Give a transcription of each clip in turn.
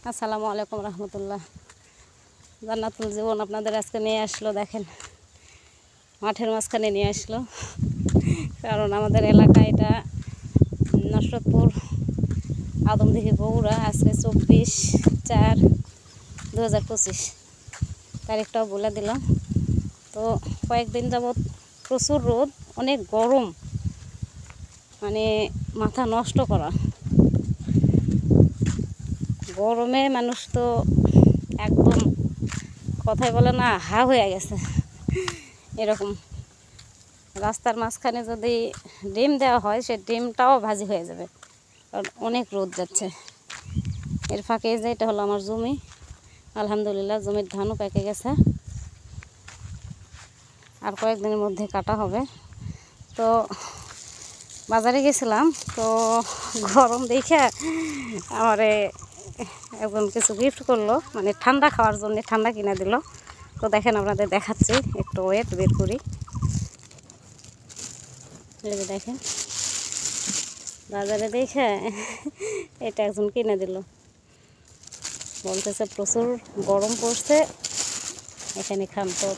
আসসালামু আলাইকুম রহমতুল্লাহ। জান্নাতুল জীবন আপনাদের আজকে নিয়ে আসলো, দেখেন মাঠের মাঝখানে নিয়ে আসলো। কারণ আমাদের এলাকা এটা নসরতপুর আদমদিঘি বগুড়া। আজকে 24/4/2025 তারিখটাও বলে দিলাম। তো কয়েকদিন যাবৎ প্রচুর রোদ, অনেক গরম, মানে মাথা নষ্ট করা গরমে মানুষ তো একদম কথাই বলে না, হা হয়ে গেছে এরকম। রাস্তার মাঝখানে যদি ডিম দেওয়া হয়, সে ডিমটাও ভাজি হয়ে যাবে, কারণ অনেক রোদ যাচ্ছে। এর ফাঁকে যে এটা হলো আমার জমি, আলহামদুলিল্লাহ জমির ধানও পেকে গেছে, আর কয়েকদিনের মধ্যে কাটা হবে। তো বাজারে গেছিলাম, তো গরম দেখে আমারে একজন কিছু গিফট করলো, মানে ঠান্ডা খাওয়ার জন্য ঠান্ডা কিনে দিল। তো দেখেন আপনাদের দেখাচ্ছি, একটু ওয়েট বের করি। দেখেন বাজারে দেখে এটা একজন কিনে দিল, বলতেছে প্রচুর গরম পড়ছে, এখানে খান। তো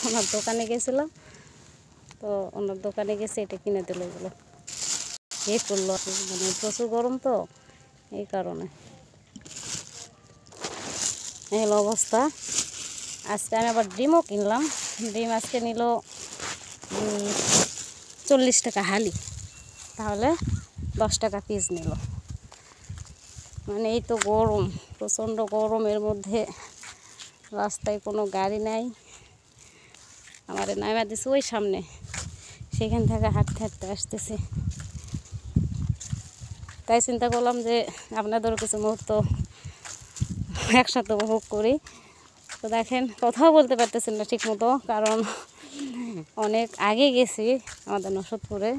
ওনার দোকানে গেছিলাম, তো ওনার দোকানে গেছে এটা কিনে দিল। এগুলো এই করলো, মানে প্রচুর গরম তো এই কারণে এই হলো অবস্থা। আজকে আমি আবার ডিমও কিনলাম। ডিম আজকে নিল 40 টাকা হালি, তাহলে 10 টাকা পিস নিল। মানে এই তো গরম, প্রচণ্ড গরমের মধ্যে রাস্তায় কোনো গাড়ি নাই। আমার নামা দিছে ওই সামনে, সেখান থেকে হাঁটতে হাঁটতে আসতেছি। তাই চিন্তা করলাম যে আপনাদেরও কিছু মুহূর্ত একসাথে উপভোগ করি। তো দেখেন কথাও বলতে পারতেছেন না ঠিক মতো, কারণ অনেক আগে গেছি আমাদের নসরতপুরে।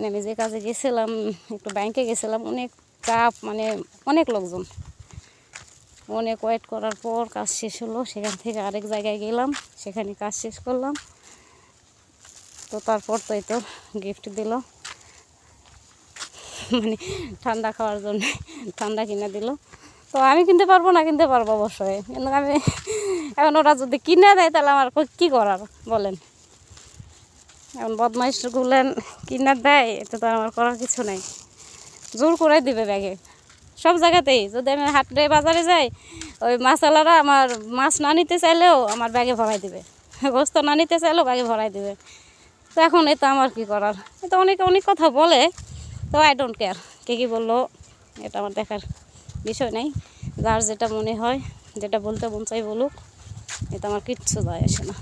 আমি যে কাজে গেছিলাম, একটু ব্যাংকে গেছিলাম, অনেক চাপ, মানে অনেক লোকজন, অনেক ওয়েট করার পর কাজ শেষ হলো। সেখান থেকে আরেক জায়গায় গেলাম, সেখানে কাজ শেষ করলাম। তো তারপর তো এই তো গিফট দিল, মানে ঠান্ডা খাওয়ার জন্য ঠান্ডা কিনে দিল। তো আমি কিনতে পারবো না, কিনতে পারবো অবশ্যই, কিন্তু আমি এখন ওরা যদি কিনে দেয় তাহলে আমার কী করার বলেন। এখন বদমাইশগুলো কিনে দেয়, এটা তো আমার করার কিছু নাই, জোর করে দিবে ব্যাগে। সব জায়গাতেই যদি আমি হাটে বাজারে যাই, ওই মাছওয়ালারা আমার মাছ না নিতে চাইলেও আমার ব্যাগে ভরাই দিবে, গোস্ত না নিতে চাইলেও ব্যাগে ভরাই দিবে। তো এখন এটা আমার কি করার? এটা অনেকে অনেক কথা বলে, তো আই ডোন্ট কেয়ার কে কী বললো, এটা আমার দেখার বিষয় নাই। যার যেটা মনে হয়, যেটা বলতে মন চাই বলুক, এটা আমার কিচ্ছু যায় আসে না।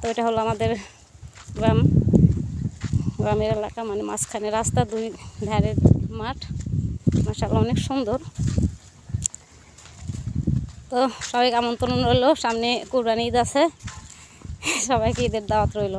তো এটা হলো আমাদের গ্রামের এলাকা, মানে মাঝখানে রাস্তা, দুই ধারে মাঠ, মাশাআল্লাহ অনেক সুন্দর। তো সবাইকে আমন্ত্রণ রইল, সামনে কুরবানি ঈদ আছে, সবাইকে ঈদের দাওয়াত রইল।